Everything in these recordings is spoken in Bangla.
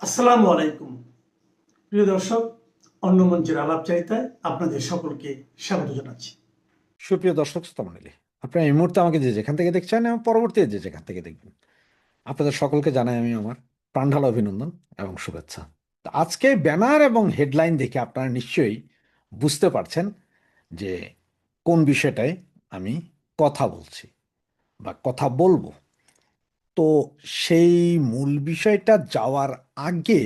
আসসালামু আলাইকুম প্রিয় দর্শক, অন্য মঞ্চের আলাপচারিতায় আপনাদের সকলকে স্বাগত জানাচ্ছি। সুপ্রিয় দর্শক শ্রোতা মণ্ডলী, আপনারা এই মুহূর্তে আমাকে যে যেখান থেকে দেখছেন এবং পরবর্তী যে যেখান থেকে দেখবেন, আপনাদের সকলকে জানাই আমি আমার প্রাণঢালা অভিনন্দন এবং শুভেচ্ছা। তো আজকে ব্যানার এবং হেডলাইন দেখে আপনারা নিশ্চয়ই বুঝতে পারছেন যে কোন বিষয়টায় আমি কথা বলছি বা কথা বলবো। তো সেই মূল বিষয়টা যাওয়ার আগে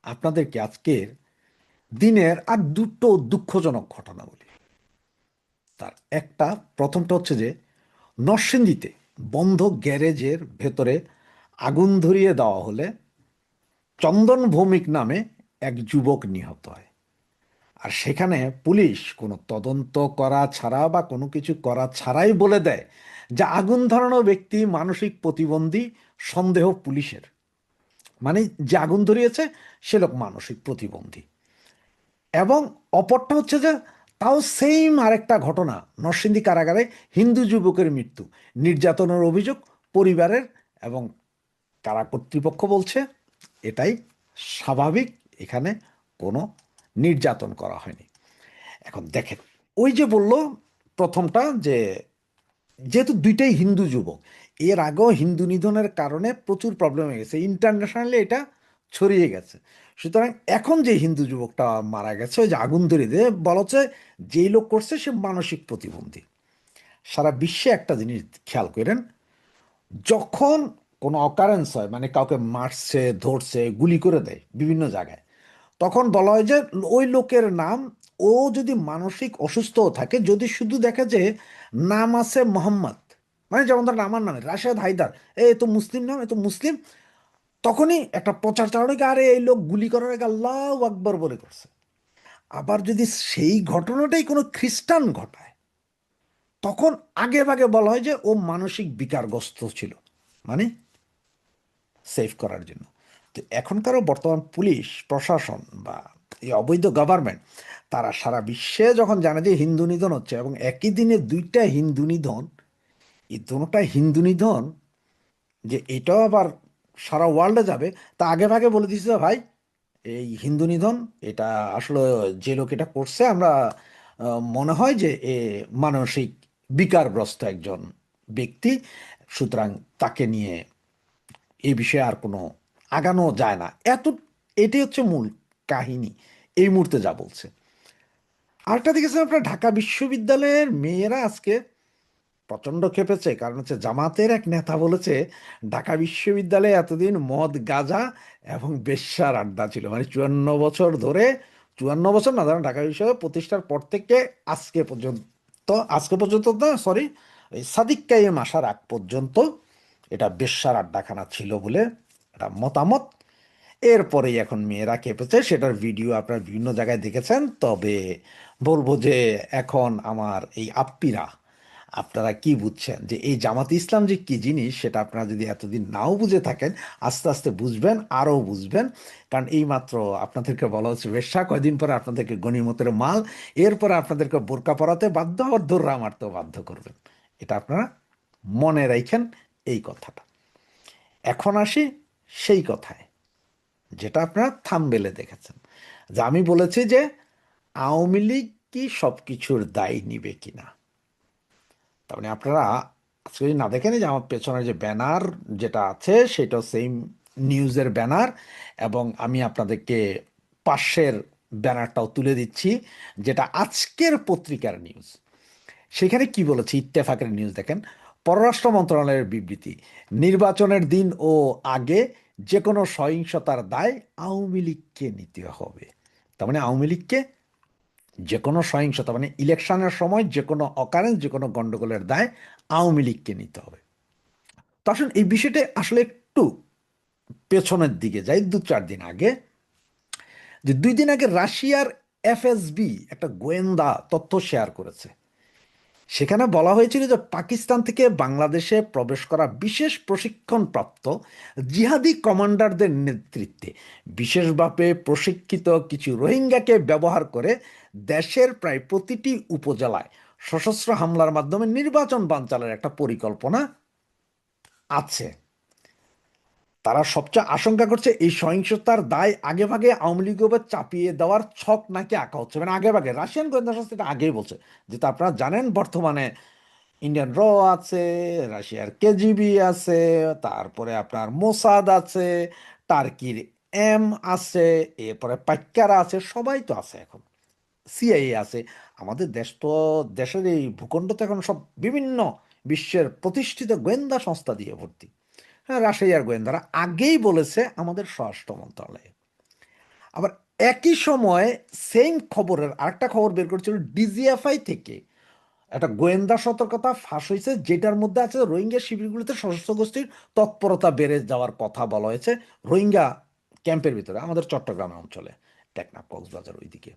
আপনাদেরকে আজকের দিনের আর দুটো দুঃখজনক ঘটনা বলি। তার একটা, প্রথমটা হচ্ছে যে নরসিংদীতে বন্ধ গ্যারেজের ভেতরে আগুন ধরিয়ে দেওয়া হলে চন্দন ভৌমিক নামে এক যুবক নিহত হয়। আর সেখানে পুলিশ কোনো তদন্ত করা ছাড়া বা কোনো কিছু করা ছাড়াই বলে দেয় যে আগুন ধরানো ব্যক্তি মানসিক প্রতিবন্ধী, সন্দেহ পুলিশের। মানে যে আগুন ধরিয়েছে সে লোক মানসিক প্রতিবন্ধী। এবং অপরটা হচ্ছে যে তাও সেম আরেকটা ঘটনা, নরসিংদী কারাগারে হিন্দু যুবকের মৃত্যু, নির্যাতনের অভিযোগ পরিবারের, এবং কারা কর্তৃপক্ষ বলছে এটাই স্বাভাবিক, এখানে কোনো নির্যাতন করা হয়নি। এখন দেখেন, ওই যে বলল প্রথমটা যে যেহেতু দুইটাই হিন্দু যুবক, এর আগেও হিন্দু নিধনের কারণে প্রচুর প্রবলেম হয়ে গেছে, ইন্টারন্যাশনালি এটা ছড়িয়ে গেছে। সুতরাং এখন যে হিন্দু যুবকটা মারা গেছে, ওই যে আগুন ধরিয়ে দিয়ে বলা হচ্ছে যেই লোক করছে সে মানসিক প্রতিবন্ধী। সারা বিশ্বে একটা জিনিস খেয়াল করেন, যখন কোনো অকারেন্স হয়, মানে কাউকে মারছে, ধরছে, গুলি করে দেয় বিভিন্ন জায়গায়, তখন বলা হয় যে ওই লোকের নাম, ও যদি মানসিক অসুস্থও থাকে, যদি শুধু দেখে যে নাম আছে মোহাম্মদ, মানে যেমন ধরেন আমার নামে রাশেদ হায়দার, এ তো মুসলিম নাম, এ তো মুসলিম, তখনই একটা প্রচার চালানো কি আরে এই লোক গুলি করার আগে আল্লাহু আকবার বলে করছে। আবার যদি সেই ঘটনাটাই কোনো খ্রিস্টান ঘটায়, তখন আগে ভাগে বলা হয় যে ও মানসিক বিকারগ্রস্ত ছিল, মানে সেভ করার জন্য। তো এখনকারও বর্তমান পুলিশ প্রশাসন বা এই অবৈধ গভর্নমেন্ট, তারা সারা বিশ্বে যখন জানে যে হিন্দু নিধন হচ্ছে এবং একই দিনে দুইটা হিন্দু নিধন, এই দুটোটা হিন্দু নিধন, যে এটাও আবার সারা ওয়ার্ল্ডে যাবে, তা আগে ভাগে বলে দিচ্ছে ভাই এই হিন্দু নিধন, এটা আসলে যে লোক এটা করছে আমরা মনে হয় যে এ মানসিক বিকারগ্রস্ত একজন ব্যক্তি, সুতরাং তাকে নিয়ে এই বিষয়ে আর কোনো আগানো যায় না। এটাই হচ্ছে মূল কাহিনী এই মুহূর্তে যা বলছে। আরেকটা দেখেছেন আপনার, ঢাকা বিশ্ববিদ্যালয়ের মেয়েরা আজকে প্রচণ্ড খেপেছে, কারণ হচ্ছে জামাতের এক নেতা বলেছে ঢাকা বিশ্ববিদ্যালয়ে এতদিন মদ, গাঁজা এবং বেশ্যার আড্ডা ছিল, মানে 54 বছর ধরে, 54 বছর না, ধরেন ঢাকা বিশ্ববিদ্যালয় প্রতিষ্ঠার পর থেকে আজকে পর্যন্ত না, সরি, ওই সাদিক কাইম আসার আগ পর্যন্ত এটা বেশ্যার আড্ডাখানা ছিল বলে এটা মতামত। এরপরেই এখন মেয়েরা কেঁপেছে, সেটার ভিডিও আপনারা বিভিন্ন জায়গায় দেখেছেন। তবে বলবো যে এখন আমার এই আপ্পীরা, আপনারা কি বুঝছেন যে এই জামাতে ইসলাম যে কি জিনিস, সেটা আপনারা যদি এতদিন নাও বুঝে থাকেন, আস্তে আস্তে বুঝবেন, আরও বুঝবেন। কারণ এই মাত্র আপনাদেরকে বলা হচ্ছে বেশ্যা, কয়দিন পরে আপনাদেরকে গনিমতের মাল, এরপরে আপনাদেরকে বোরকা পরাতে বাধ্য, আবার দৌড়া মারতেও বাধ্য করবেন। এটা আপনারা মনে রাখেন এই কথাটা। এখন আসি সেই কথায় যেটা আপনারা থাম্বনেলে দেখেছেন, যে আমি বলেছি যে আওয়ামী লীগ কি সব কিছুর দায় নিবে কিনা। তার মানে আপনারা আজকে যদি না দেখেন, যে আমার পেছনে যে ব্যানার যেটা আছে সেটাও সেম নিউজের ব্যানার, এবং আমি আপনাদেরকে পাশের ব্যানারটাও তুলে দিচ্ছি, যেটা আজকের পত্রিকার নিউজ। সেখানে কি বলেছে, ইত্তেফাকের নিউজ দেখেন, পররাষ্ট্র মন্ত্রণালয়ের বিবৃতি, নির্বাচনের দিন ও আগে যে কোনো সহিংসতার দায় আওয়ামী লীগকে নিতে হবে। তার মানে আওয়ামী লীগকে যে কোনো সহিংসতা, মানে ইলেকশনের সময় যে কোনো অকারেন্স, যে কোনো গন্ডগোলের দায় আওয়ামী লীগকে নিতে হবে। তো আসুন এই বিষয়টা আসলে একটু পেছনের দিকে যাই, 2-4 দিন আগে, যে 2 দিন আগে রাশিয়ার এফএসবি একটা গোয়েন্দা তথ্য শেয়ার করেছে। সেখানে বলা হয়েছিল যে পাকিস্তান থেকে বাংলাদেশে প্রবেশ করা বিশেষ প্রশিক্ষণপ্রাপ্ত জিহাদি কমান্ডারদের নেতৃত্বে বিশেষভাবে প্রশিক্ষিত কিছু রোহিঙ্গাকে ব্যবহার করে দেশের প্রায় প্রতিটি উপজেলায় সশস্ত্র হামলার মাধ্যমে নির্বাচন বানচালের একটা পরিকল্পনা আছে। তারা সবচেয়ে আশঙ্কা করছে এই সহিংসতার দায় আগে ভাগে আওয়ামী লীগের উপর চাপিয়ে দেওয়ার ছক নাকি আঁকা হচ্ছে, মানে আগে ভাগে রাশিয়ান গোয়েন্দা সংস্থা এটা আগেই বলছে, যেটা আপনারা জানেন বর্তমানে ইন্ডিয়ান আছে, রাশিয়ার কেজিবি আছে, তারপরে আপনার মোসাদ আছে, টার্কির এম আছে, এরপরে পাক্কারা আছে, সবাই তো আছে এখন, সিআইএ আছে। আমাদের দেশ তো, দেশের এই ভূখণ্ড তো এখন সব বিভিন্ন বিশ্বের প্রতিষ্ঠিত গোয়েন্দা সংস্থা দিয়ে ভর্তি। হ্যাঁ, রাশিয়ার গোয়েন্দারা আগেই বলেছে আমাদের স্বরাষ্ট্র মন্ত্রণালয়ে। আবার একই সময় সেম খবরের আরেকটা খবর বের করেছিল ডিজিএফআই থেকে, একটা গোয়েন্দা সতর্কতা ফাঁস হয়েছে, যেটার মধ্যে আছে রোহিঙ্গা শিবিরগুলোতে সশস্ত্র গোষ্ঠীর তৎপরতা বেড়ে যাওয়ার কথা বলা হয়েছে রোহিঙ্গা ক্যাম্পের ভিতরে, আমাদের চট্টগ্রাম অঞ্চলে, টেকনাফ কক্সবাজার ওইদিকে।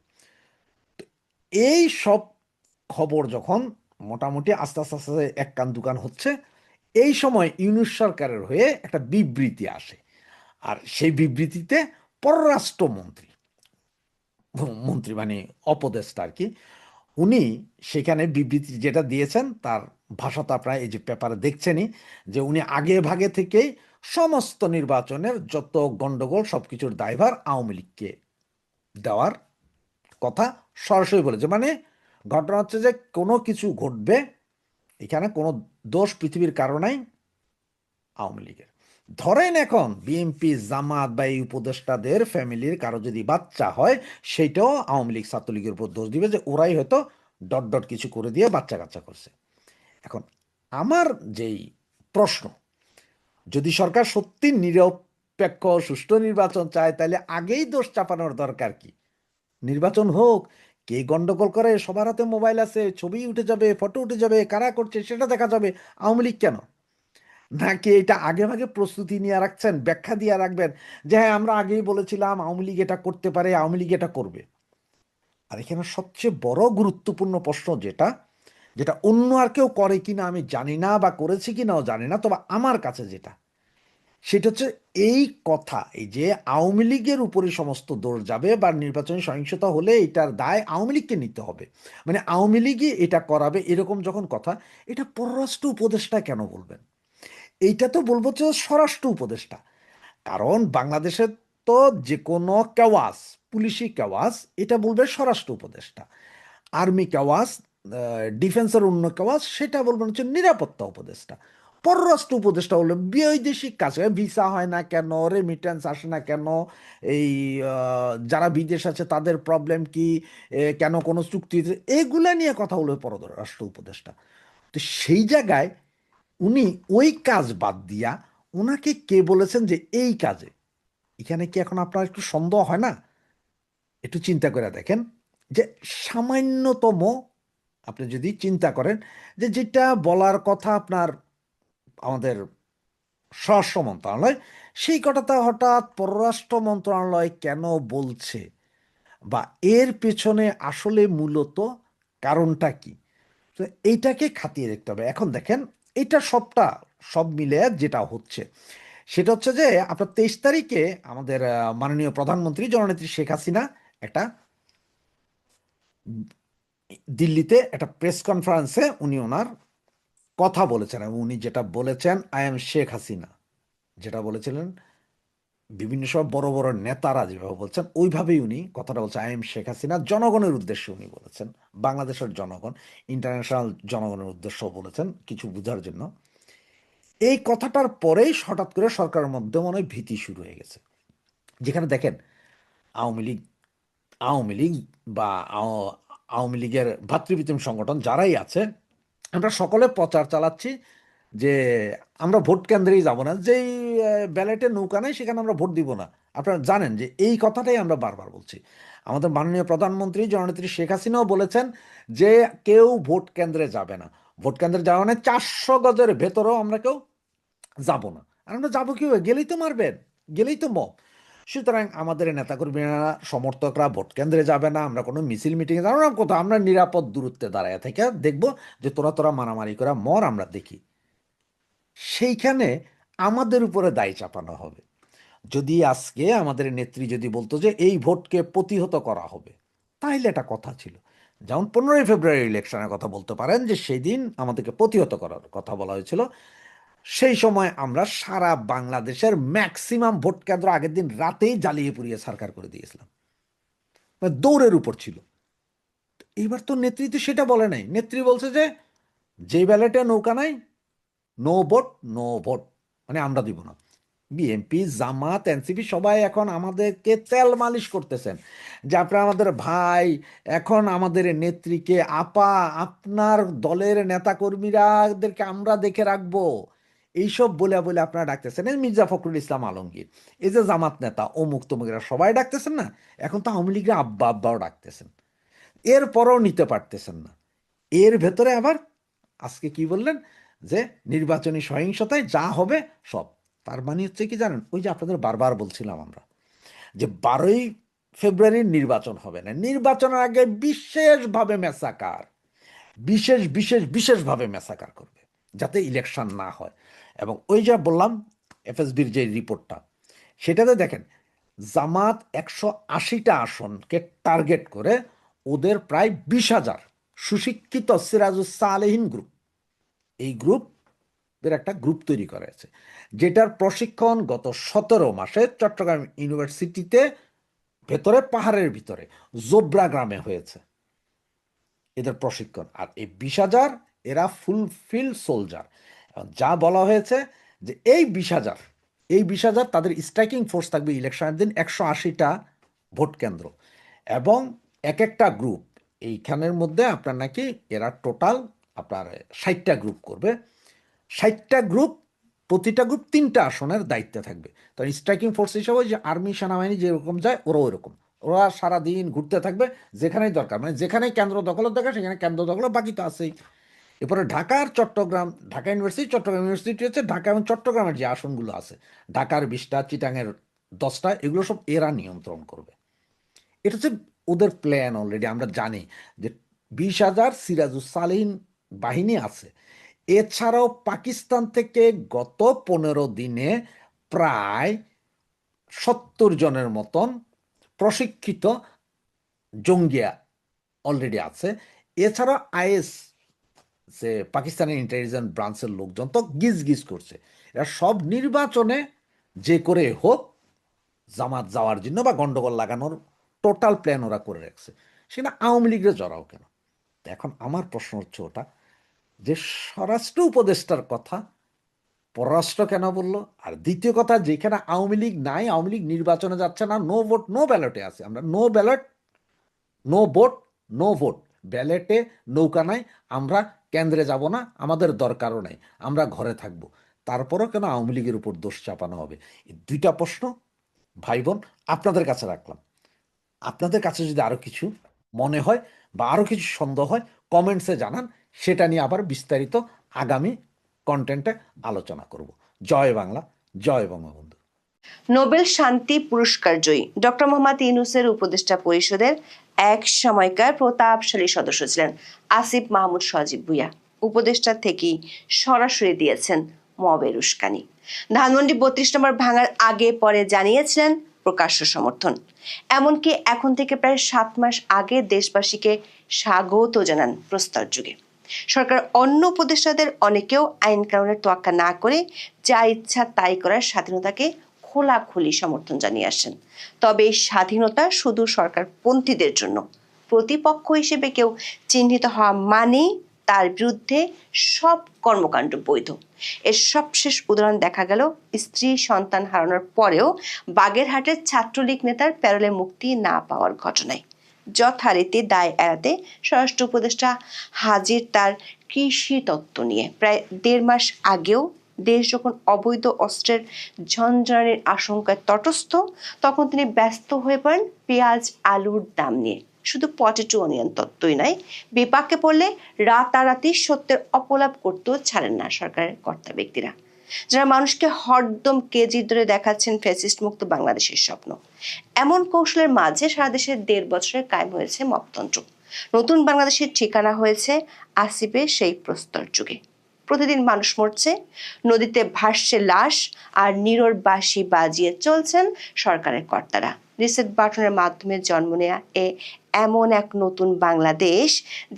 এই সব খবর যখন মোটামুটি আস্তে আস্তে আস্তে এক কান দুকান হচ্ছে, এই সময় ইউনূস সরকারের হয়ে একটা বিবৃতি আসে। আর সেই বিবৃতিতে পররাষ্ট্রমন্ত্রী, মন্ত্রী মানে অপদেষ্টা আর কি, উনি সেখানে বিবৃতি যেটা দিয়েছেন তার ভাষা তো আপনারা এই যে পেপারে দেখছেনই, যে উনি আগে ভাগে থেকেই সমস্ত নির্বাচনের যত গন্ডগোল সবকিছুর দায়ভার আওয়ামী লীগকে দেওয়ার কথা সরাসরি বলেছে। মানে ঘটনা হচ্ছে যে কোনো কিছু ঘটবে, এখানে কোনো দোষ পৃথিবীর কারণেই আওয়ামী লীগের। ধরেন এখন বিএনপি জামাত বা এই উপদেষ্টাদের ফ্যামিলির কারো যদি বাচ্চা হয়, সেইটাও আওয়ামী লীগ ছাত্রলীগের উপর দোষ দিবে যে ওরাই হয়তো ডট ডট কিছু করে দিয়ে বাচ্চা কাচ্চা করছে। এখন আমার যেই প্রশ্ন, যদি সরকার সত্যি নিরপেক্ষ সুষ্ঠু নির্বাচন চায়, তাহলে আগেই দোষ চাপানোর দরকার কি? নির্বাচন হোক, কে গন্ডগোল করে সবার হাতে মোবাইল আছে, ছবি উঠে যাবে, ফটো উঠে যাবে, কারা করছে সেটা দেখা যাবে, আওয়ামী লীগ কেন? নাকি এটা আগে ভাগে প্রস্তুতি নিয়ে রাখছেন, ব্যাখ্যা দিয়ে রাখবেন যে হ্যাঁ আমরা আগেই বলেছিলাম আওয়ামী লীগ এটা করতে পারে, আওয়ামী লীগ এটা করবে? আর এখানে সবচেয়ে বড় গুরুত্বপূর্ণ প্রশ্ন যেটা, যেটা অন্য আর কেউ করে কিনা আমি জানি না, বা করেছি কিনাও জানি না, তবে আমার কাছে যেটা, সেটা হচ্ছে এই কথা, এই যে আওয়ামী লীগের উপরে সমস্ত দৌড় যাবে বা নির্বাচনী সহিংসতা হলে এটার দায় আওয়ামী লীগকে নিতে হবে, মানে আওয়ামী লীগই এটা করাবে, এরকম যখন কথা, এটা পররাষ্ট্র উপদেষ্টা কেন বলবেন? এইটা তো বলবো যে স্বরাষ্ট্র উপদেষ্টা। কারণ বাংলাদেশের তো যে কোনো কেওয়াস, পুলিশি কেওয়াস, এটা বলবে স্বরাষ্ট্র উপদেষ্টা। আর্মি কেওয়াস, ডিফেন্সের অন্য কেওয়াস, সেটা বলবেন হচ্ছে নিরাপত্তা উপদেষ্টা। পররাষ্ট্র উপদেষ্টা হলো বৈদেশিক কাজ, ভিসা হয় না কেন, রেমিটেন্স আসে না কেন, এই যারা বিদেশ আছে তাদের প্রবলেম কি, কেন কোনো চুক্তি, এগুলা নিয়ে কথা হলো পররাষ্ট্র উপদেষ্টা। তো সেই জায়গায় উনি ওই কাজ বাদ দিয়া ওনাকে কে বলেছেন যে এই কাজে, এখানে কি এখন আপনার একটু সন্দেহ হয় না? একটু চিন্তা করে দেখেন যে সামান্যতম আপনি যদি চিন্তা করেন যে যেটা বলার কথা আপনার আমাদের স্বরাষ্ট্র মন্ত্রণালয়, সেই কথাটা হঠাৎ পররাষ্ট্র মন্ত্রণালয় কেন বলছে, বা এর পেছনে আসলে মূলত কারণটা কি? তো এইটাকে খাতিয়ে দেখতে হবে। এখন দেখেন, এটা সবটা সব মিলে যেটা হচ্ছে সেটা হচ্ছে যে আপনার 23 তারিখে আমাদের মাননীয় প্রধানমন্ত্রী জননেত্রী শেখ হাসিনা একটা দিল্লিতে একটা প্রেস কনফারেন্সে উনি ওনার কথা বলেছেন, এবং উনি যেটা বলেছেন আই এম শেখ হাসিনা, যেটা বলেছিলেন বিভিন্ন সব বড় বড় নেতারা যেভাবে বলছেন ওইভাবেই উনি কথাটা বলছেন, আই এম শেখ হাসিনা, জনগণের উদ্দেশ্যে উনি বলেছেন, বাংলাদেশের জনগণ, ইন্টারন্যাশনাল জনগণের উদ্দেশ্যও বলেছেন কিছু বোঝার জন্য। এই কথাটার পরেই হঠাৎ করে সরকারের মধ্যে মনে হয় ভীতি শুরু হয়ে গেছে, যেখানে দেখেন আওয়ামী লীগ, আওয়ামী লীগ বা আওয়ামী লীগের ভাতৃপ্রতিম সংগঠন যারাই আছে, আমরা সকলে প্রচার চালাচ্ছি যে আমরা ভোট কেন্দ্রেই যাব না, যেই ব্যালটে নৌকা নেই সেখানে আমরা ভোট দিব না। আপনারা জানেন যে এই কথাটাই আমরা বারবার বলছি। আমাদের মাননীয় প্রধানমন্ত্রী জননেত্রী শেখ হাসিনাও বলেছেন যে কেউ ভোট কেন্দ্রে যাবে না, ভোট কেন্দ্রে যাওয়া মানে 400 গজের ভেতরেও আমরা কেউ যাব না। আর আমরা যাবো কি, গেলেই তো মারবেন, গেলেই তো মব। সুতরাং আমাদের নেতাকর্মীরা সমর্থকরা ভোট কেন্দ্রে যাবে না, আমরা কোনো মিছিল মিটিংয়ে যাবো না, কোথাও আমরা নিরাপদ দূরত্বে দাঁড়ায় থেকে দেখবো যে তোরা তোরা মারামারি করে মর, আমরা দেখি। সেইখানে আমাদের উপরে দায় চাপানো হবে। যদি আজকে আমাদের নেত্রী যদি বলতো যে এই ভোটকে প্রতিহত করা হবে, তাহলে একটা কথা ছিল। যেমন 15ই ফেব্রুয়ারি ইলেকশনের কথা বলতে পারেন যে সেই দিন আমাদেরকে প্রতিহত করার কথা বলা হয়েছিল, সেই সময় আমরা সারা বাংলাদেশের ম্যাক্সিমাম ভোট কেন্দ্র আগের দিন রাতেই জ্বালিয়ে পুড়িয়ে সরকার করে দিয়েছিলাম, মানে দৌড়ের উপর ছিল। এইবার তো নেত্রী তো সেটা বলে নাই, নেত্রী বলছে যে ব্যালেটে নৌকা নাই, নো ভোট, নো ভোট, মানে আমরা দিব না। বিএনপি, জামাত, এনসিপি সবাই এখন আমাদেরকে তেল মালিশ করতেছেন যে আপনারা আমাদের ভাই, এখন আমাদের নেত্রীকে আপা, আপনার দলের নেতাকর্মীরাদেরকে আমরা দেখে রাখবো, এইসব বলে বলে আপনারা ডাকতেছেন। এই মির্জা ফখরুল ইসলাম আলমগীর, এই যে জামাত নেতা অমুক তমুকেরা সবাই ডাকতেছেন না, এখন তো আওয়ামী লীগের আব্বা আব্বাও ডাকতেছেন, এরপরও নিতে পারতেছেন না। এর ভেতরে আবার আজকে কি বললেন যে নির্বাচনী সহিংসতায় যা হবে সব। তার মানে হচ্ছে কি জানেন, ওই যে আপনাদের বারবার বলছিলাম আমরা যে 12ই ফেব্রুয়ারির নির্বাচন হবে না, নির্বাচনের আগে বিশেষভাবে মেসাকার, বিশেষভাবে মেসাকার করবে যাতে ইলেকশন না হয়। এবং ওই যে বললাম এফএসবির যে রিপোর্টটা, সেটাতে দেখেন জামাত 180টা আসনকে টার্গেট করে ওদের প্রায় 20,000 সুশিক্ষিত সিরাজুস সালেহীন গ্রুপ, এই গ্রুপের একটা গ্রুপ তৈরি করা হয়েছে, যেটার প্রশিক্ষণ গত 17 মাসে চট্টগ্রাম ইউনিভার্সিটিতে ভেতরে পাহাড়ের ভিতরে জোব্রা গ্রামে হয়েছে এদের প্রশিক্ষণ। আর এই 20,000 এরা ফুলফিল সোলজার। যা বলা হয়েছে যে এই 20,000 তাদের স্ট্রাইকিং ফোর্স থাকবে ইলেকশনের দিন 180টা ভোট কেন্দ্র, এবং এক একটা গ্রুপ এইখানের মধ্যে আপনার নাকি এরা টোটাল আপনার 60টা গ্রুপ করবে, 60টা গ্রুপ, প্রতিটা গ্রুপ 3টা আসনের দায়িত্বে থাকবে। তো স্ট্রাইকিং ফোর্স হিসাবে যে আর্মি সেনাবাহিনী যেরকম যায় ওরা ওইরকম, ওরা সারাদিন ঘুরতে থাকবে যেখানেই দরকার, মানে যেখানেই কেন্দ্র দখলের দরকার সেখানে কেন্দ্র দখল, বাকি তো আছেই। এরপরে চট্টগ্রাম, ঢাকা ইউনিভার্সিটি, চট্টগ্রাম ইউনিভার্সিটি হচ্ছে ঢাকা এবং চট্টগ্রামের যে আসনগুলো আছে, ঢাকার 20টা, চিটাঙের 10টা, এগুলো সব এরা নিয়ন্ত্রণ করবে। এটা হচ্ছে ওদের প্ল্যান। অলরেডি আমরা জানি যে 20,000 সিরাজুস সালেহীন বাহিনী আছে। এছাড়াও পাকিস্তান থেকে গত 15 দিনে প্রায় 70 জনের মতন প্রশিক্ষিত জঙ্গিয়া অলরেডি আছে। এছাড়া আইএস, যে পাকিস্তানের ইন্টেলিজেন্স ব্রাঞ্চের লোকজন তো গিজ গিজ করছে, এরা সব নির্বাচনে যে করে হোক জামাত যাওয়ার জন্য বা গন্ডগোল লাগানোর টোটাল প্ল্যান ওরা করে রাখছে। সেটা আওয়ামী লীগের জড়াও কেন? এখন আমার প্রশ্ন হচ্ছে ওটা যে স্বরাষ্ট্র উপদেষ্টার কথা পররাষ্ট্র কেন বললো? আর দ্বিতীয় কথা, যেখানে আওয়ামী লীগ নাই, আওয়ামী লীগ নির্বাচনে যাচ্ছে না, নো ভোট নো ব্যালটে আছে, আমরা no ballot no vote no vote, ব্যালেটে নৌকা নাই, আমরা কেন্দ্রে যাব না, আমাদের দরকারও নাই, আমরা ঘরে থাকব, তারপরও কেন আওয়ামী লীগের উপর দোষ চাপানো হবে? এই দুইটা প্রশ্ন ভাই বোন আপনাদের কাছে রাখলাম। আপনাদের কাছে যদি আরো কিছু মনে হয় বা আরো কিছু সন্দেহ হয় কমেন্টসে জানান, সেটা নিয়ে আবার বিস্তারিত আগামী কন্টেন্টে আলোচনা করব। জয় বাংলা, জয় বঙ্গবন্ধু। নোবেল শান্তি পুরস্কার জয়ী ডক্টর মোহাম্মদ ইউনূসের উপদেষ্টা পরিষদের এক সময়কার প্রতাপশালী সদস্য ছিলেন আসিফ মাহমুদ সজীব ভুঁইয়া উপদেষ্টা থেকেই সরাসরি দিয়েছেন মবের উস্কানি। ধানমন্ডি 32 নম্বর ভাঙার আগে পরে জানিয়েছিলেন প্রকাশ্য সমর্থন। এমনকি এখন থেকে প্রায় 7 মাস আগে দেশবাসীকে স্বাগত জানান প্রস্তর যুগে। সরকার অন্য উপদেষ্টাদের অনেকেও আইন কানুনের তোয়াক্কা না করে যা ইচ্ছা তাই করার স্বাধীনতাকে খোলাখুলি সমর্থন জানিয়ে আসেন। তবে এই স্বাধীনতা শুধু সরকারপন্থীদের জন্য। প্রতিপক্ষ হিসেবে কেউ চিহ্নিত হওয়া মানেই তার বিরুদ্ধে সব কর্মকাণ্ড বৈধ। এর সবশেষ উদাহরণ দেখা গেল স্ত্রী সন্তান হারানোর পরেও বাগেরহাটের ছাত্রলীগ নেতার প্যারোলে মুক্তি না পাওয়ার ঘটনায়। যথারীতি দায় এড়াতে স্বরাষ্ট্র উপদেষ্টা হাজির তার কৃষি তত্ত্ব নিয়ে। প্রায় 1.5 মাস আগেও দেশ যখন অবৈধ অস্ত্রের ঝঞ্ঝানির আশঙ্কায় তটস্থ, তখন তিনি ব্যস্ত হয়ে পড়েন পেঁয়াজ আলুর দাম নিয়ে। শুধু পটেটো অনিয়ন তত্ত্বই নয়, বিপাকে পড়লে রাতারাতি সত্যের অপলাপ করতেও ছাড়েন না সরকারের কর্তা ব্যক্তিরা, যারা মানুষকে হরদম কেজি ধরে দেখাচ্ছেন ফ্যাসিস্ট মুক্ত বাংলাদেশের স্বপ্ন। এমন কৌশলের মাঝে সারা দেশে 1.5 বছরে কায়েম হয়েছে মপতন্ত্র। নতুন বাংলাদেশের ঠিকানা হয়েছে আসিফের সেই প্রস্তর যুগে। প্রতিদিন মানুষ মরছে, নদীতে ভাসছে লাশ, আর নীরর বাঁশি বাজিয়ে চলছেন সরকারের কর্তারা। রিসেট বাটনের মাধ্যমে জন্ম নেয়া এমন এক নতুন বাংলাদেশ,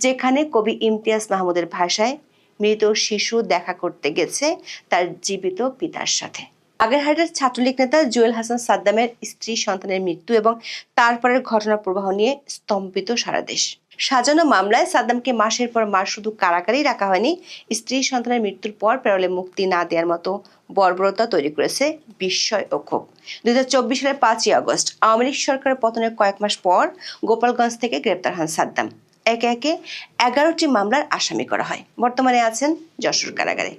যেখানে কবি ইমতিয়াজ মাহমুদের ভাষায় মৃত শিশু দেখা করতে গেছে তার জীবিত পিতার সাথে। বাগেরহাটের ছাত্রলীগ নেতা জুয়েল হাসান সাদ্দামের স্ত্রী সন্তানের মৃত্যু এবং তারপরের ঘটনা প্রবাহ নিয়ে স্তম্ভিত সারা দেশ। সাজানো মামলায় সাদ্দামকে মাসের পর মাস শুধু কারাগারেই রাখা হয়নি, স্ত্রী সন্তানের মৃত্যুর পর প্যারোলে মুক্তি না দেওয়ার মতো বর্বরতা তৈরি করেছে বিস্ময় ও ক্ষোভ। 2024 সালের 5ই আগস্ট আওয়ামী লীগ সরকারের পতনের কয়েক মাস পর গোপালগঞ্জ থেকে গ্রেপ্তার হন সাদ্দাম। একে একে 11টি মামলার আসামি করা হয়। বর্তমানে আছেন যশোর কারাগারে।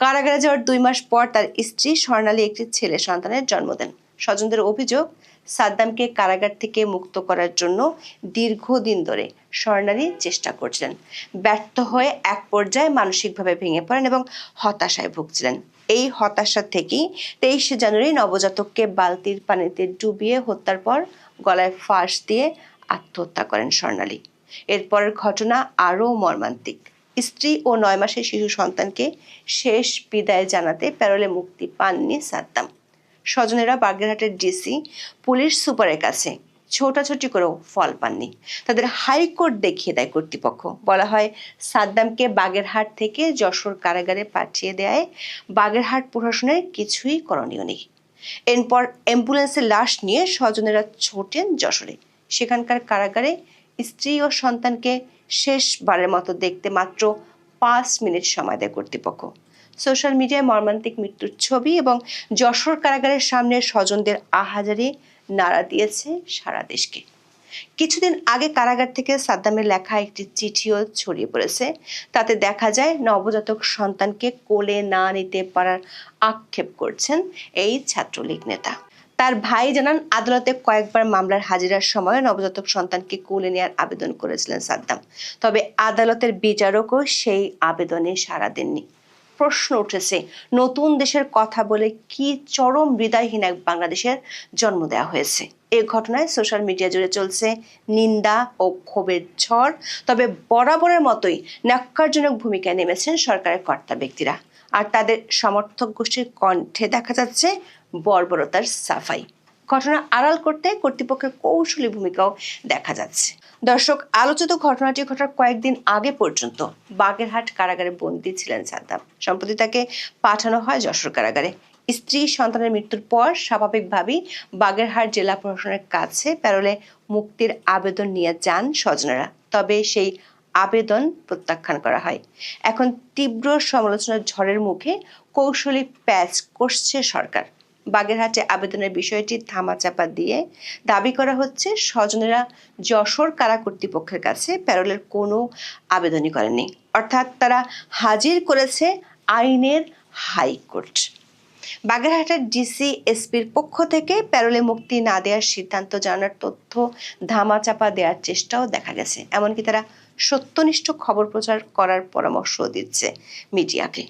কারাগারে যাওয়ার 2 মাস পর তার স্ত্রী স্বর্ণালী একটি ছেলে সন্তানের জন্ম দেন। স্বজনদের অভিযোগ, সাদ্দামকে কারাগার থেকে মুক্ত করার জন্য দীর্ঘদিন ধরে স্বর্ণালী চেষ্টা করছিলেন। ব্যর্থ হয়ে এক পর্যায়ে মানসিকভাবে ভেঙে পড়েন এবং হতাশায় ভুগছিলেন। এই হতাশা থেকেই 23 জানুয়ারি নবজাতককে বালতির পানিতে ডুবিয়ে হত্যার পর গলায় ফাঁস দিয়ে আত্মহত্যা করেন স্বর্ণালী। এরপরের ঘটনা আরও মর্মান্তিক। স্ত্রী ও 9 মাসের শিশু সন্তানকে শেষ বিদায় জানাতে প্যারোলে মুক্তি পাননি সাদ্দাম। স্বজনেরা বাগেরহাটের ডিসি, পুলিশ সুপারের কাছে ছোটাছুটি করেও ফল পাননি। তাদের হাইকোর্ট দেখিয়ে দেয় কর্তৃপক্ষ। বলা হয়, সাদ্দামকে বাগেরহাট থেকে যশোর কারাগারে পাঠিয়ে দেয় বাগেরহাট প্রশাসনের কিছুই করণীয় নেই। এরপর অ্যাম্বুলেন্সে লাশ নিয়ে স্বজনেরা ছোটেন যশোরে। সেখানকার কারাগারে স্ত্রী ও সন্তানকে শেষবারের মতো দেখতে মাত্র 5 মিনিট সময় দেয় কর্তৃপক্ষ। সোশ্যাল মিডিয়ায় মর্মান্তিক মৃত্যুর ছবি এবং যশোর কারাগারের সামনে স্বজনদের আহাজারি নাড়া দিয়েছে সারা দেশকে। কিছুদিন আগে কারাগার থেকে সাদ্দামের লেখা একটি চিঠিও ছড়িয়ে পড়েছে। তাতে দেখা যায় নবজাতক সন্তানকে কোলে না নিতে পারার আক্ষেপ করছেন এই ছাত্রলীগ নেতা। তার ভাই জানান, আদালতে কয়েকবার মামলার হাজিরার সময় নবজাতক সন্তানকে কোলে নেওয়ার আবেদন করেছিলেন সাদ্দাম। তবে আদালতের বিচারকও সেই আবেদনে সাড়া দেননি। প্রশ্ন উঠেছে, নতুন দেশের কথা বলে কি চরম হৃদয়হীন এক বাংলাদেশের জন্ম দেওয়া হয়েছে? এই ঘটনায় সোশ্যাল মিডিয়া জুড়ে চলছে নিন্দা ও ক্ষোভের ঝড়। তবে বরাবরের মতোই ন্যাক্কারজনক ভূমিকায় নেমেছেন সরকারের কর্তা ব্যক্তিরা, আর তাদের সমর্থক গোষ্ঠীর কণ্ঠে দেখা যাচ্ছে বর্বরতার সাফাই। ঘটনা আড়াল করতে কর্তৃপক্ষের কৌশলী ভূমিকাও দেখা যাচ্ছে। দর্শক, আলোচিত ঘটনাটি ঘটার কয়েকদিন আগে পর্যন্ত বাগেরহাট কারাগারে বন্দী ছিলেন সাদ্দাম। সম্প্রতি তাকে পাঠানো হয় যশোর কারাগারে। স্ত্রী সন্তানের মৃত্যুর পর স্বাভাবিকভাবেই বাগেরহাট জেলা প্রশাসনের কাছে প্যারোলে মুক্তির আবেদন নিয়ে যান স্বজনেরা। তবে সেই আবেদন প্রত্যাখ্যান করা হয়। এখন তীব্র সমালোচনার ঝড়ের মুখে কৌশলী প্যাচ কষছে সরকার। বাগেরহাটে আবেদনের বিষয়টি ধামাচাপা দিয়ে দাবি করা হচ্ছে, স্বজনেরা যশোর কারা কর্তৃপক্ষের কাছে প্যারোলের কোনো আবেদনই করেনি। অর্থাৎ তারা হাজির করেছে আইনের হাইকোর্ট। বাগেরহাটের ডিসি এসপির পক্ষ থেকে প্যারোলে মুক্তি না দেওয়ার সিদ্ধান্ত জানার তথ্য ধামাচাপা দেওয়ার চেষ্টাও দেখা গেছে। এমনকি তারা সত্যনিষ্ঠ খবর প্রচার করার পরামর্শ দিচ্ছে মিডিয়াকে।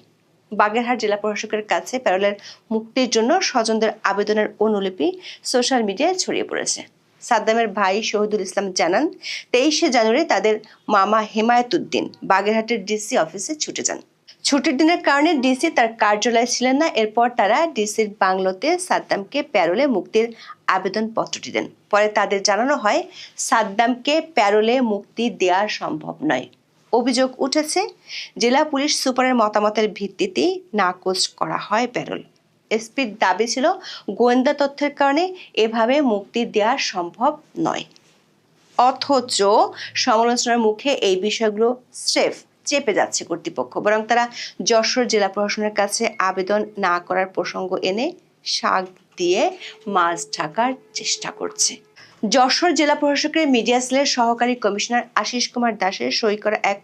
বাগেরহাট জেলা প্রশাসকের কাছে প্যারোলের মুক্তির জন্য স্বজনদের আবেদনের অনুলিপি সোশ্যাল মিডিয়ায় ছড়িয়ে পড়েছে। সাদ্দামের ভাই শহীদুল ইসলাম জানান, 23 জানুয়ারি তাদের মামা হেমায়েতুদ্দিন বাগেরহাটের ডিসি অফিসে ছুটে যান। ছুটির দিনের কারণে ডিসি তার কার্যালয়ে ছিলেন না। এরপর তারা ডিসির বাংলোতে সাদ্দামকে প্যারোলে মুক্তির আবেদনপত্রটি দেন। পরে তাদের জানানো হয়, সাদ্দামকে প্যারোলে মুক্তি দেওয়া সম্ভব নয়। অভিযোগ উঠেছে, জেলা পুলিশ সুপারের মতামতের ভিত্তিতেই নাকচ করা হয় প্যারোল। এসপির দাবি ছিল, গোয়েন্দা তথ্যের কারণে এভাবে মুক্তি দেওয়া সম্ভব নয়। অথচ সমালোচনার মুখে এই বিষয়গুলো স্রেফ চেপে যাচ্ছে কর্তৃপক্ষ। বরং তারা যশোর জেলা প্রশাসনের কাছে আবেদন না করার প্রসঙ্গ এনে শাক দিয়ে মাছ ঢাকার চেষ্টা করছে। যশোর জেলা প্রশাসকের মিডিয়া সেলের সহকারী কমিশনার আশিস কুমার দাসের সই করা এক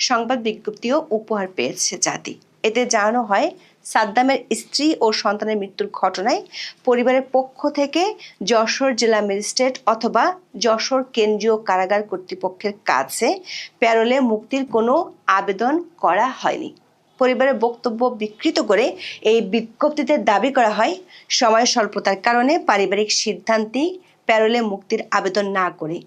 সংবাদ বিজ্ঞপ্তিও উপহার পেয়েছে জাতি। এতে জানানো হয়, সাদ্দামের স্ত্রী ও সন্তানের মৃত্যুর ঘটনায় পরিবারের পক্ষ থেকে যশোর জেলা ম্যাজিস্ট্রেট অথবা যশোর কেন্দ্রীয় কারাগার কর্তৃপক্ষের কাছে প্যারোলে মুক্তির কোনো আবেদন করা হয়নি। পরিবারের বক্তব্য বিকৃত করে এই বিজ্ঞপ্তিতে দাবি করা হয়, সময় স্বল্পতার কারণে পারিবারিক সিদ্ধান্তেই প্যারোলে মুক্তির আবেদন না করে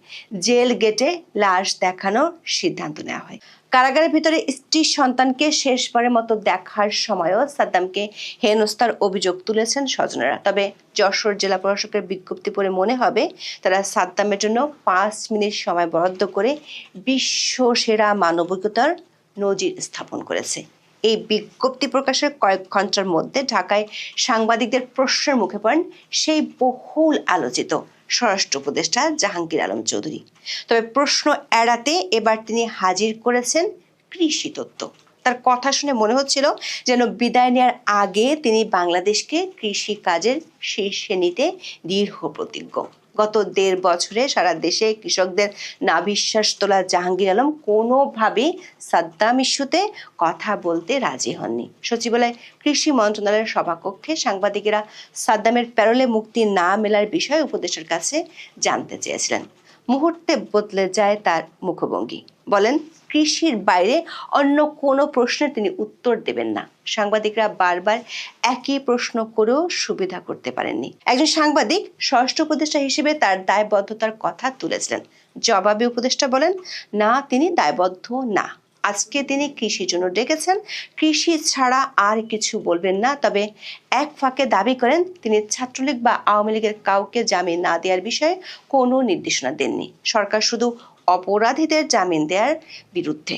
জেল গেটে লাশ দেখানোর সিদ্ধান্ত নেওয়া হয়। কারাগারের ভিতরে স্ত্রী সন্তানকে শেষবারের মতো দেখার সময়ও সাদ্দামকে হেনস্থার অভিযোগ তুলেছেন স্বজনেরা। তবে যশোর জেলা প্রশাসকের বিজ্ঞপ্তি পড়ে মনে হবে, তারা সাদ্দামের জন্য 5 মিনিট সময় বরাদ্দ করে বিশ্ব সেরা মানবিকতার নজির স্থাপন করেছে। এই বিজ্ঞপ্তি প্রকাশের কয়েক ঘন্টার মধ্যে ঢাকায় সাংবাদিকদের প্রশ্নের মুখে পড়েন সেই বহুল আলোচিত স্বরাষ্ট্র উপদেষ্টা জাহাঙ্গীর আলম চৌধুরী। তবে প্রশ্ন এড়াতে এবার তিনি হাজির করেছেন কৃষি তত্ত্ব। তার কথা শুনে মনে হচ্ছিল যেন বিদায় নেওয়ার আগে তিনি বাংলাদেশকে কৃষি কাজের শীর্ষে নিতে দৃঢ় প্রতিজ্ঞ। গত 1.5 বছরে সারা দেশে কৃষকদের নাভিশ্বাস তোলা জাহাঙ্গীর আলম কোনোভাবেই সাদ্দাম ইস্যুতে কথা বলতে রাজি হননি। সচিবালয় কৃষি মন্ত্রণালয়ের সভাকক্ষে সাংবাদিকেরা সাদ্দামের প্যারোলে মুক্তি না মেলার বিষয়ে উপদেষ্টার কাছে জানতে চেয়েছিলেন। মুহূর্তে বদলে যায় তার মুখভঙ্গি। বলেন, কৃষির বাইরে অন্য কোনো প্রশ্নের তিনি উত্তর দেবেন না। সাংবাদিকরা বারবার একই প্রশ্ন করেও সুবিধা করতে পারেননি। একজন সাংবাদিক স্বরাষ্ট্র উপদেষ্টা হিসেবে তার দায়বদ্ধতার কথা তুলেছিলেন। জবাবে উপদেষ্টা বলেন, না, তিনি দায়বদ্ধ না। আজকে তিনি কৃষির জন্য ডেকেছেন, কৃষি ছাড়া আর কিছু বলবেন না। তবে এক ফাঁকে দাবি করেন তিনি ছাত্রলীগ বা আওয়ামী লীগের কাউকে জামিন না দেওয়ার বিষয়ে কোনো নির্দেশনা দেননি। সরকার শুধু অপরাধীদের জামিন দেওয়ার বিরুদ্ধে।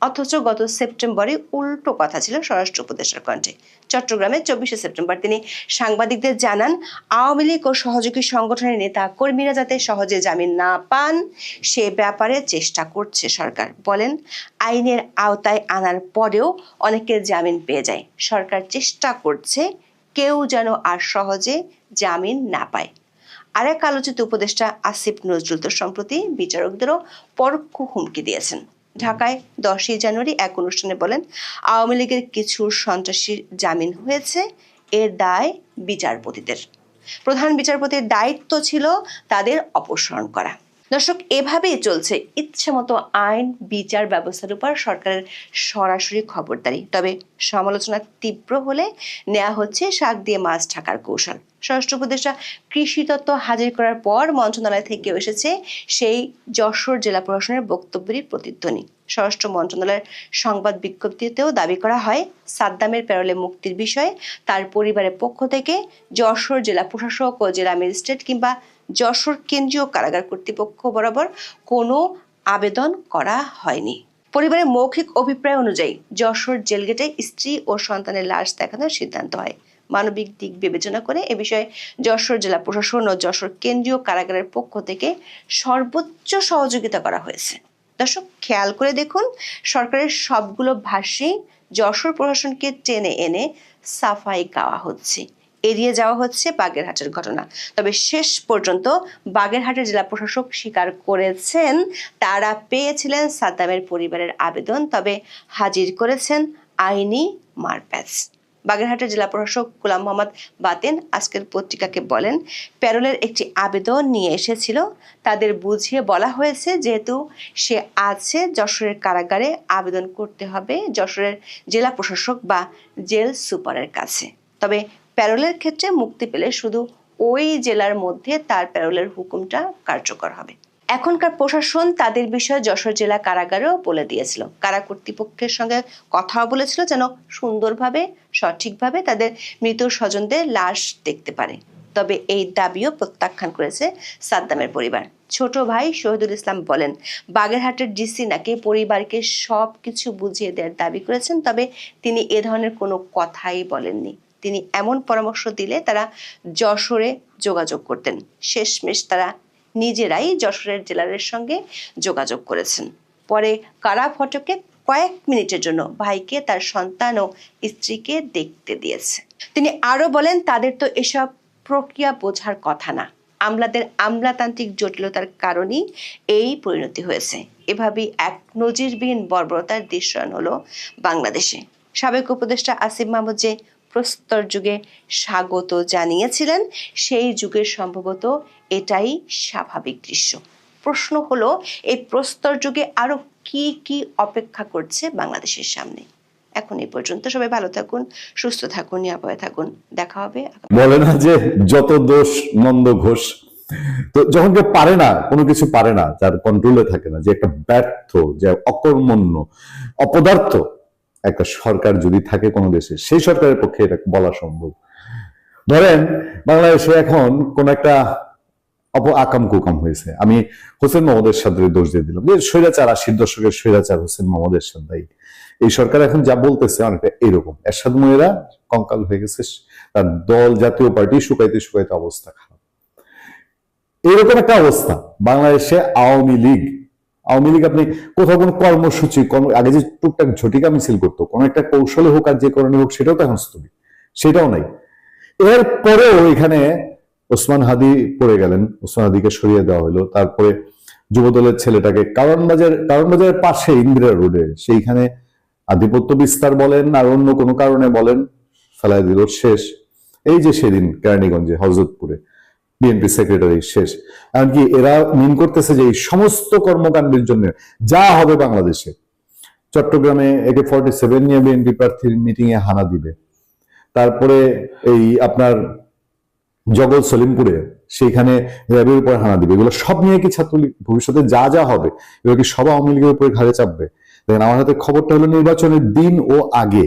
অথচ গত সেপ্টেম্বরে উল্টো কথা ছিল স্বরাষ্ট্র উপদেষ্টার কণ্ঠে। চট্টগ্রামে 24শে সেপ্টেম্বর তিনি সাংবাদিকদের জানান, আওয়ামী লীগ ও সহযোগী সংগঠনের নেতা কর্মীরা যাতে সহজে জামিন না পান সে ব্যাপারে চেষ্টা করছে সরকার। বলেন, আইনের আওতায় আনার পরেও অনেকের জামিন পেয়ে যায়। সরকার চেষ্টা করছে কেউ যেন আর সহজে জামিন না পায়। আরেক আলোচিত উপদেষ্টা আসিফ নজরুল তো সম্প্রতি বিচারকদেরও পরোক্ষ হুমকি দিয়েছেন। ঢাকায় 10ই জানুয়ারি এক অনুষ্ঠানে বলেন, আওয়ামী লীগের কিছু সন্ত্রাসীর জামিন হয়েছে, এর দায় বিচারপতিদের। প্রধান বিচারপতির দায়িত্ব ছিল তাদের অপসারণ করা। দর্শক, এভাবেই চলছে ইচ্ছেমতো আইন বিচার ব্যবস্থার উপর সরকারের সরাসরি খবরদারি। তবে সমালোচনা তীব্র হলে নেওয়া হচ্ছে শাক দিয়ে মাছ ঢাকার কৌশল। স্বরাষ্ট্র উপদেষ্টা কৃষি তত্ত্ব হাজির করার পর মন্ত্রণালয় থেকেও এসেছে সেই যশোর জেলা প্রশাসনের বক্তব্যেরই প্রতিধ্বনি। স্বরাষ্ট্র মন্ত্রণালয়ের সংবাদ বিজ্ঞপ্তিতেও দাবি করা হয়, সাদ্দামের প্যারোলে মুক্তির বিষয়ে তার পরিবারের পক্ষ থেকে যশোর জেলা প্রশাসক ও জেলা ম্যাজিস্ট্রেট কিংবা যশোর কেন্দ্রীয় কারাগার কর্তৃপক্ষ বরাবর কোনো আবেদন করা হয়নি। পরিবারের মৌখিক অভিপ্রায় অনুযায়ী যশোর জেলগেটে স্ত্রী ও সন্তানের লাশ দেখানোর সিদ্ধান্ত হয়। মানবিক দিক বিবেচনা করে এ বিষয়ে যশোর জেলা প্রশাসন ও যশোর কেন্দ্রীয় কারাগারের পক্ষ থেকে সর্বোচ্চ সহযোগিতা করা হয়েছে। দর্শক, খেয়াল করে দেখুন, সরকারের সবগুলো ভাষ্যে যশোর প্রশাসনকে টেনে এনে সাফাই গাওয়া হচ্ছে, এড়িয়ে যাওয়া হচ্ছে বাগেরহাটের ঘটনা। তবে শেষ পর্যন্ত বাগেরহাটের জেলা প্রশাসক স্বীকার করেছেন তারা পেয়েছিলেন সাদ্দামের পরিবারের আবেদন, তবে হাজির করেছেন আইনি মারপ্যাচ। বাগেরহাটের জেলা প্রশাসক গোলাম মোহাম্মদ বাতেন আজকের পত্রিকাকে বলেন, প্যারোলের একটি আবেদন নিয়ে এসেছিল, তাদের বুঝিয়ে বলা হয়েছে যেহেতু সে আছে যশোরের কারাগারে, আবেদন করতে হবে যশোরের জেলা প্রশাসক বা জেল সুপারের কাছে। তবে প্যারোলের ক্ষেত্রে মুক্তি পেলে শুধু ওই জেলার মধ্যে তার প্যারোলের হুকুমটা কার্যকর হবে। এখনকার প্রশাসন তাদের বিষয়ে যশোর জেলা কারাগারেও বলে দিয়েছিল, কারা কর্তৃপক্ষের সঙ্গে কথাও বলেছিল যেন সুন্দরভাবে সঠিকভাবে তাদের মৃত স্বজনদের লাশ দেখতে পারে। তবে এই দাবিও প্রত্যাখ্যান করেছে সাদ্দামের পরিবার। ছোট ভাই শহীদুল ইসলাম বলেন, বাগেরহাটের ডিসি নাকি পরিবারকে সব কিছু বুঝিয়ে দেওয়ার দাবি করেছেন, তবে তিনি এ ধরনের কোনো কথাই বলেননি। তিনি এমন পরামর্শ দিলে তারা যশোরে যোগাযোগ করতেন। শেষমেশ তারা নিজেরাই যশোরের জেলারের সঙ্গে যোগাযোগ করেছেন। পরে কারা ফটকে কয়েক মিনিটের জন্য ভাইকে, তার সন্তান ও স্ত্রীকে দেখতে দিয়েছে। তিনি আরো বলেন, তাদের তো এসব প্রক্রিয়া বোঝার কথা না, আমলাদের আমলাতান্ত্রিক জটিলতার কারণেই এই পরিণতি হয়েছে। এভাবেই এক নজিরবিহীন বর্বরতার দৃশ্যায়ন হলো বাংলাদেশে। সাবেক উপদেষ্টা আসিফ মাহমুদ যে প্রস্তর যুগে স্বাগত জানিয়েছিলেন, সেই যুগের সম্ভবত এটাই স্বাভাবিক দৃশ্য। প্রশ্ন হলো, এই প্রস্তর যুগে আরো কি কি অপেক্ষা করছে বাংলাদেশের সামনে। এখন এই পর্যন্ত। সবাই ভালো থাকুন, সুস্থ থাকুন, নিরাপদে থাকুন। দেখা হবে। বলে না যে যত দোষ নন্দ ঘোষ। তো যখন কেউ পারে না, কোনো কিছু পারে না, যার কন্ট্রোলে থাকে না, যে একটা ব্যর্থ, যে অকর্মণ্য, অপদার্থ একটা সরকার যদি থাকে কোনো দেশে, সেই সরকারের পক্ষে এটা বলা সম্ভব। ধরেন বাংলাদেশে এখন কোন একটা আকাম কুকাম হয়েছে। আমি হোসেন মোহাম্মদ এরশাদের দোষ দিয়ে দিলাম যে স্বৈরাচার, 80 দশকের স্বৈরাচার হোসেন মোহাম্মদ এরশাদ দায়ী। এই সরকার এখন যা বলতেছে অনেকটা এরকম। এরশাদ মহিলা কঙ্কাল হয়ে গেছে, তার দল জাতীয় পার্টি শুকাইতে শুকাইতে অবস্থা খারাপ। এরকম একটা অবস্থা বাংলাদেশে আওয়ামী লীগ আপনি কোথাও কোনো কর্মসূচি, আগে যে টুকটাক ঝটিকা মিছিল করতো, কোন একটা কৌশলে হোক আর যে কারণে হোক, সেটাও তো এখন স্থগিত, সেটাও নাই। এরপরেও এখানে ওসমান হাদি পড়ে গেলেন, ওসমান হাদিকে সরিয়ে দেওয়া হলো। তারপরে যুবদলের ছেলেটাকে কারণবাজারের পাশে ইন্দিরা রোডে সেইখানে আধিপত্য বিস্তার বলেন আর অন্য কোনো কারণে বলেন ফেলাই দিল, শেষ। এই যে সেদিন কেরানীগঞ্জে হযরতপুরে বিএনপি সেক্রেটারি শেষ। এমনকি এরা মিন করতেছে যে এই সমস্ত কর্মকাণ্ডের জন্য যা হবে বাংলাদেশে, চট্টগ্রামে AK-47 নিয়ে বিএনপি প্রার্থীর মিটিং এ হানা দিবে, তারপরে এই আপনার জগৎ সলিমপুরে সেইখানে র্যাবের উপর হানা দিবে। এগুলো সব নিয়ে কি ছাত্রলীগ ভবিষ্যতে যা যা হবে এগুলো কি সব আওয়ামী লীগের উপরে ঘাড়ে চাপবে? দেখেন, আমার হাতে খবরটা হলো নির্বাচনের দিন ও আগে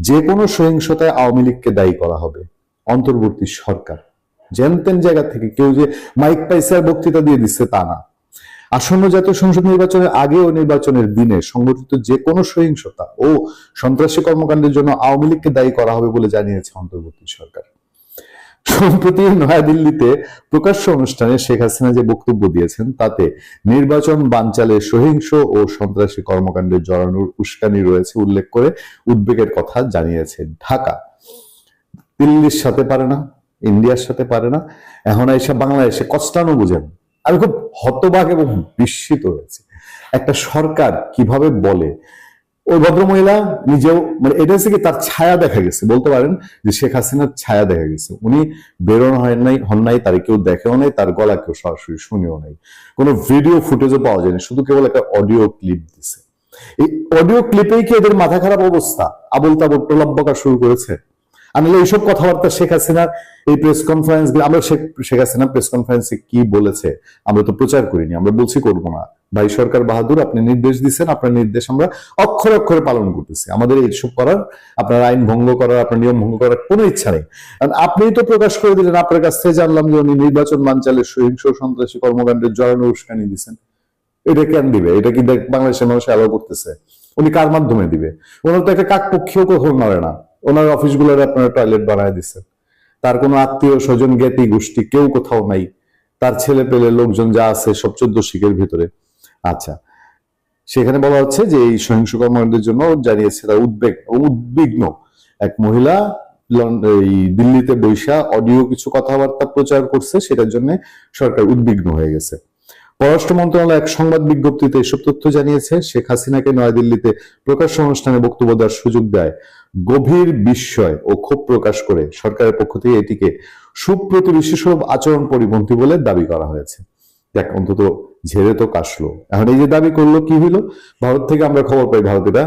যে কোনো সহিংসতায় আওয়ামী লীগকে দায়ী করা হবে অন্তর্বর্তী সরকার। যেন জায়গা থেকে কেউ যে মাইক পাইছে আর বক্তৃতা দিয়ে দিচ্ছে তা না। আসন্ন জাতীয় সংসদ নির্বাচনের আগে ও নির্বাচনের দিনে সংগঠিত যে কোনো সহিংসতা ও সন্ত্রাসী কর্মকাণ্ডের জন্য আওয়ামী লীগকে দায়ী করা হবে বলে জানিয়েছে অন্তর্বর্তী সরকার। সম্প্রতি নয়াদিল্লিতে প্রকাশ্য অনুষ্ঠানে শেখ হাসিনা যে বক্তব্য দিয়েছেন তাতে নির্বাচন বানচালে সহিংস ও সন্ত্রাসী কর্মকাণ্ডে জড়ানোর উস্কানি রয়েছে উল্লেখ করে উদ্বেগের কথা জানিয়েছে ঢাকা। দিল্লির সাথে পারে না, ইন্ডিয়ার সাথে পারে না, এখন এসে বাংলাদেশে কষ্টানো বুঝেন। আমি খুব হতবাক এবং বিস্মিত হয়েছি একটা সরকার কিভাবে বলে। ওই ভদ্রমহিলা নিজেও মানে এটা হচ্ছে কি তার ছায়া দেখা গেছে, বলতে পারেন যে শেখ হাসিনার ছায়া দেখা গেছে। উনি বেরোনো হন নাই, তার কেউ দেখেও নাই, তার গলা কেউ সরাসরি শুনেও নাই, কোনো ভিডিও ফুটেজও পাওয়া যায়নি, শুধু কেবল একটা অডিও ক্লিপ দিছে। এই অডিও ক্লিপেই কি এদের মাথা খারাপ অবস্থা, আবল তাবল প্রলাপ বকা শুরু করেছে? আমি এইসব কথাবার্তা শেখ হাসিনার এই প্রেস কনফারেন্স, আমরা শেখ হাসিনা প্রেস কনফারেন্সে কি বলেছে আমরা তো প্রচার করিনি, আমরা বলছি করবো না। ভাই সরকার বাহাদুর, আপনি নির্দেশ দিচ্ছেন, আপনার নির্দেশ আমরা অক্ষরে অক্ষরে পালন করতেছি। আমাদের এইসব করার, আপনার আইন ভঙ্গ করার, আপনার নিয়ম ভঙ্গ করার কোনো ইচ্ছা নেই। কারণ আপনিই তো প্রকাশ করে দিলেন, আপনার কাছ থেকে জানলাম যে উনি নির্বাচন বানচালে সহিংস সন্ত্রাসী কর্মকাণ্ডের জড়ানো উস্কানি দিচ্ছেন। এটা কেন দিবে? এটা কি বাংলাদেশের মানুষ অ্যালাউ করতেছে? উনি কার মাধ্যমে দিবে? ওনার তো একটা কাকপক্ষীয় কখনো নড়ে না। ওনার অফিসগুলোর আপনারা টয়লেট বানায় দিচ্ছেন, তার কোনো আত্মীয় স্বজন জ্ঞাতি গোষ্ঠী কেউ কোথাও নাই, তার ছেলে পেলে লোকজন যা আছে সব 14 শিখের ভিতরে। আচ্ছা, সেখানে বলা হচ্ছে যে এই সহিংস কর্মকাণ্ডের জন্য জানিয়েছে তার উদ্বিগ্ন এক মহিলা এই দিল্লিতে বৈশা অডিও কিছু কথাবার্তা প্রচার করছে, সেটার জন্য সরকার উদ্বিগ্ন হয়ে গেছে। পররাষ্ট্র মন্ত্রণালয় এক সংবাদ বিজ্ঞপ্তিতে এসব তথ্য জানিয়েছে। শেখ হাসিনাকে নয়াদিল্লিতে প্রকাশ্য অনুষ্ঠানে বক্তব্য দেওয়ার সুযোগ দেয় গভীর বিস্ময় ও ক্ষোভ প্রকাশ করে সরকারের পক্ষ থেকে এটিকে সুপ্রতিবেশী সুলভ আচরণ পরিপন্থী বলে দাবি করা হয়েছে। দেখ, অন্তত ঝেড়ে তো কাশলো। এখন এই যে দাবি করলো, কি হইলো? ভারত থেকে আমরা খবর পাই ভারতীয়রা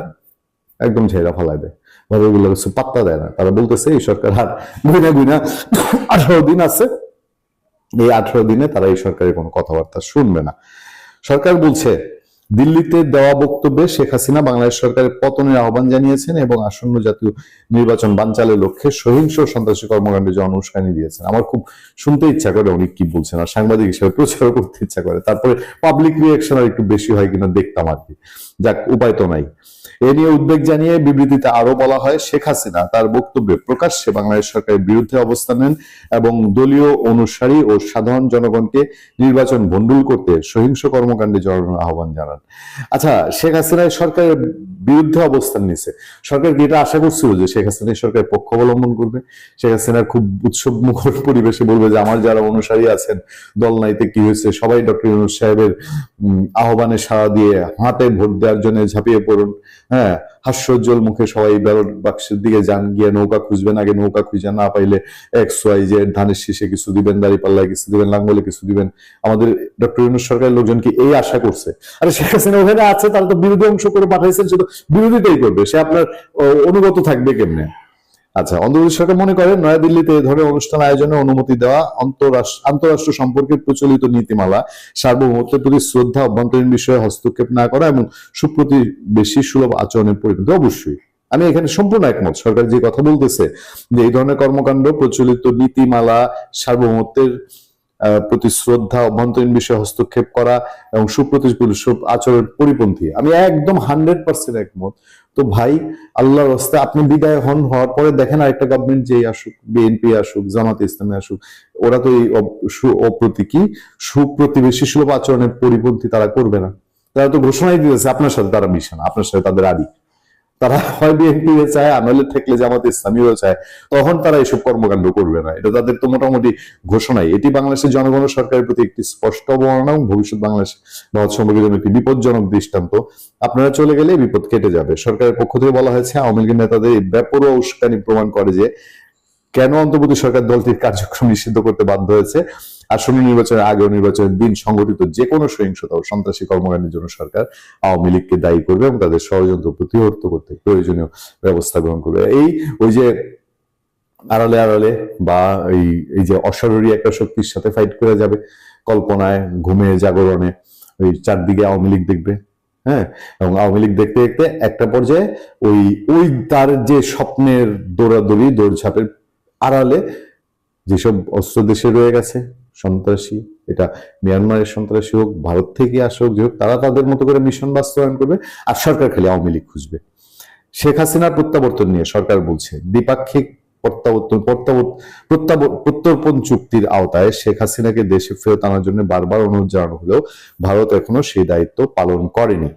একদম ঝেড়া ফেলায় দেয়, ভারতগুলো কিছু পাত্তা দেয় না। তারা বলতেছে এই সরকার আর গুইনা 18 দিন আছে, এই 18 দিনে তারা এই সরকারের কোনো কথাবার্তা শুনবে না। সরকার বলছে দিল্লিতে দেওয়া বক্তব্যে শেখ হাসিনা বাংলাদেশ সরকারের পতনের আহ্বান জানিয়েছেন এবং আসন্ন জাতীয় নির্বাচন বানচালের লক্ষ্যে সহিংস সন্ত্রাসী কর্মকাণ্ডে যে উস্কানি দিয়েছেন। আমার খুব শুনতে ইচ্ছা করে উনি কি বলছেন, আর সাংবাদিক হিসেবে প্রচার করতে ইচ্ছা করে, তারপরে পাবলিক রিয়াকশন আর একটু বেশি হয় কিনা দেখতাম আর কি। যাক, উপায় তো নাই। এ নিয়ে উদ্বেগ জানিয়ে বিবৃতিতে আরো বলা হয়, শেখ হাসিনা তার বক্তব্যে প্রকাশ্যে বাংলাদেশ সরকারের বিরুদ্ধে অবস্থান নেন এবং দলীয় অনুসারী ও সাধারণ জনগণকে নির্বাচন ভণ্ডুল করতে সহিংস কর্মকাণ্ডে জড়ানোর আহ্বান জানান। আচ্ছা, শেখ হাসিনা সরকারের বিরুদ্ধে অবস্থান নিছে, সরকার কি এটা আশা করছিল যে শেখ হাসিনা সরকারের পক্ষ অবলম্বন করবে? শেখ হাসিনা খুব উৎসব মুখর পরিবেশে বলবে যে আমার যারা অনুসারী আছেন, দল নাইতে কি হয়েছে, সবাই ডক্টর ইউনূস সাহেবের আহ্বানে সাড়া দিয়ে হাতে ভোট দেওয়ার জন্য ঝাঁপিয়ে পড়ুন। হ্যাঁ, হাস্যোজ্জ্বল মুখে সবাই ব্যালট বাক্সের দিকে যান, গিয়ে নৌকা খুঁজবেন, আগে নৌকা খুঁজে না পাইলে XY ধানের শীষে কিছু দিবেন, দাঁড়িপাল্লায় কিছু দিবেন, লাঙ্গলে কিছু দিবেন। আমাদের ডক্টর ইউনূস সরকারের লোকজন কি এই আশা করছে? আরে শেখ হাসিনা ওখানে আছে, তারা তো বিরোধী অংশ করে পাঠাইছেন, শুধু বিরোধিতাই করবে, সে আপনার অনুগত থাকবে কেমনে? আচ্ছা, অন্তর্বর্তী সরকার মনে করে নয়াদিল্লিতে এই ধরনের অনুষ্ঠান আয়োজনে অনুমতি দেওয়া আন্তঃরাষ্ট্র সম্পর্কের প্রচলিত নীতিমালা, সার্বভৌমত্বের প্রতি শ্রদ্ধা, অভ্যন্তরীণ বিষয়ে হস্তক্ষেপ না করা এবং সুপ্রতিবেশী সুলভ আচরণের পরিপন্থী। অবশ্যই আমি এখানে সম্পূর্ণ একমত। সরকার যে কথা বলতেছে যে এই ধরনের কর্মকাণ্ড প্রচলিত নীতিমালা, সার্বভৌমত্বের প্রতি শ্রদ্ধা, অভ্যন্তরীণ বিষয়ে হস্তক্ষেপ করা এবং সুপ্রতিষ্ঠিত আচরণের পরিপন্থী। আমি একদম 100% একমত। তো ভাই, আল্লাহর রাস্তায় আপনি বিদায় হওয়ার পরে দেখেন আরেকটা গভর্নমেন্ট যেই আসুক, বিএনপি আসুক, জামাতে ইসলামী আসুক, ওরা তো এই সুপ্রতিবেশী সুলভ আচরণের পরিপন্থী তারা করবে না। তারা তো ঘোষণাই দিয়েছে আপনার সাথে তারা মিশে না, আপনার সাথে তাদের আদি। তারা হয় বিএনপি চায়, আনলে থাকলে জামাতে ইসলামীও চায়, তখন তারা এইসব কর্মকাণ্ড করবে না। এটা তাদের তো মোটামুটি ঘোষণাই। এটি বাংলাদেশের জনগণ ও সরকারের প্রতি একটি স্পষ্ট অবমাননা এবং ভবিষ্যৎ বাংলাদেশ ভারত সম্পর্কের জন্য একটি বিপজ্জনক দৃষ্টান্ত। আপনারা চলে গেলে বিপদ কেটে যাবে। সরকারের পক্ষ থেকে বলা হয়েছে, আওয়ামী লীগের নেতাদের এই বেপরোয়া উস্কানি প্রমাণ করে যে কেন অন্তর্বর্তী সরকার দলটির কার্যক্রম নিষিদ্ধ করতে বাধ্য হয়েছে। আসন্ন নির্বাচনের আগে ও নির্বাচনের দিন সংগঠিত যে কোনো সহিংসতা ও সন্ত্রাসী কর্মকাণ্ডের জন্য সরকার আওয়ামী লীগকে দায়ী করবে এবং তাদের ষড়যন্ত্র প্রতিহত করতে প্রয়োজনীয় ব্যবস্থা গ্রহণ করবে। ওই যে আড়ালে আড়ালে বা এই যে অশরীরী একটা শক্তির সাথে ফাইট করে যাবে, কল্পনায়, ঘুমে, জাগরণে ওই চারদিকে আওয়ামী লীগ দেখবে। হ্যাঁ, এবং আওয়ামী লীগ দেখতে দেখতে একটা পর্যায়ে ওই তার যে স্বপ্নের দৌড়াদৌড়ি, দৌড়ঝাঁপের আড়ালে যেসব অস্ত্র দেশে রয়ে গেছে সন্ত্রাসী, এটা মিয়ানমারের সন্ত্রাসী হোক, ভারত থেকে আসুক, যে হোক, তারা তাদের মতো করে মিশন বাস্তবায়ন করবে, আর সরকার খালি আওয়ামী লীগ খুঁজবে। শেখ হাসিনার প্রত্যাবর্তন নিয়ে সরকার বলছে, দ্বিপাক্ষিক প্রত্যর্পণ চুক্তির আওতায় শেখ হাসিনাকে দেশে ফেরত আনার জন্য বারবার অনুরোধ জানানো হলেও ভারত এখনো সেই দায়িত্ব পালন করেনি।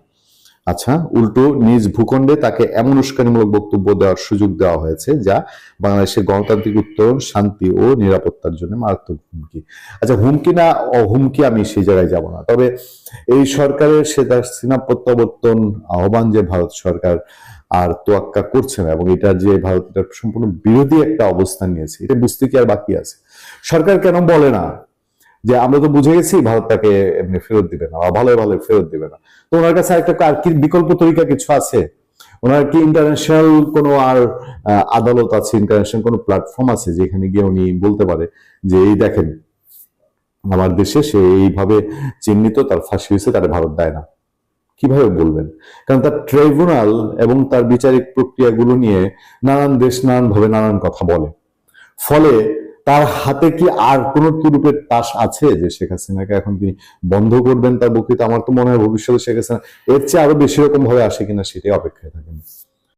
আচ্ছা, উল্টো নিজ ভূখণ্ডে তাকে এমন উস্কানিমূলক বক্তব্য দেওয়ার সুযোগ দেওয়া হয়েছে যা বাংলাদেশের গণতান্ত্রিক উত্তরণ, শান্তি ও নিরাপত্তার জন্য মারাত্মক হুমকি। আচ্ছা, হুমকি না হুমকি, আমি সেই জায়গায় যাব না। তবে এই সরকারের শেখ হাসিনা প্রত্যাবর্তন আহ্বান যে ভারত সরকার আর তোয়াক্কা করছে না এবং এটা যে ভারত এটা সম্পূর্ণ বিরোধী একটা অবস্থান নিয়েছে, এটা বুঝতে কি আর বাকি আছে? সরকার কেন বলে না যে আমরা তো বুঝে গেছি ভারত তাকে এমনি ফেরত দিবে না বা ভালো ভালো ফেরত দিবে না? তো ওনার কাছে আর কি বিকল্প তরিকা কিছু আছে? ওনার কি ইন্টারন্যাশনাল কোনো আদালত আছে, ইন্টারন্যাশনাল কোনো প্ল্যাটফর্ম আছে যেখানে গিয়ে উনি বলতে পারে যে এই দেখেন আমার দেশে সে এইভাবে চিহ্নিত, তার ফাঁসি হয়েছে, তারা ভারত দেয় না? কিভাবে বলবেন? কারণ তার ট্রাইব্যুনাল এবং তার বিচারিক প্রক্রিয়াগুলো নিয়ে নানান দেশ নানান ভাবে নানান কথা বলে। ফলে তার হাতে কি আর কোন তুরুপের তাস আছে যে শেখ হাসিনাকে এখন তিনি বন্ধ করবেন তার বক্তৃতা? আমার তো মনে হয় ভবিষ্যতে শেখ হাসিনা এর চেয়ে আরো বেশি রকম ভাবে আসে কিনা সেটাই অপেক্ষায় থাকেন।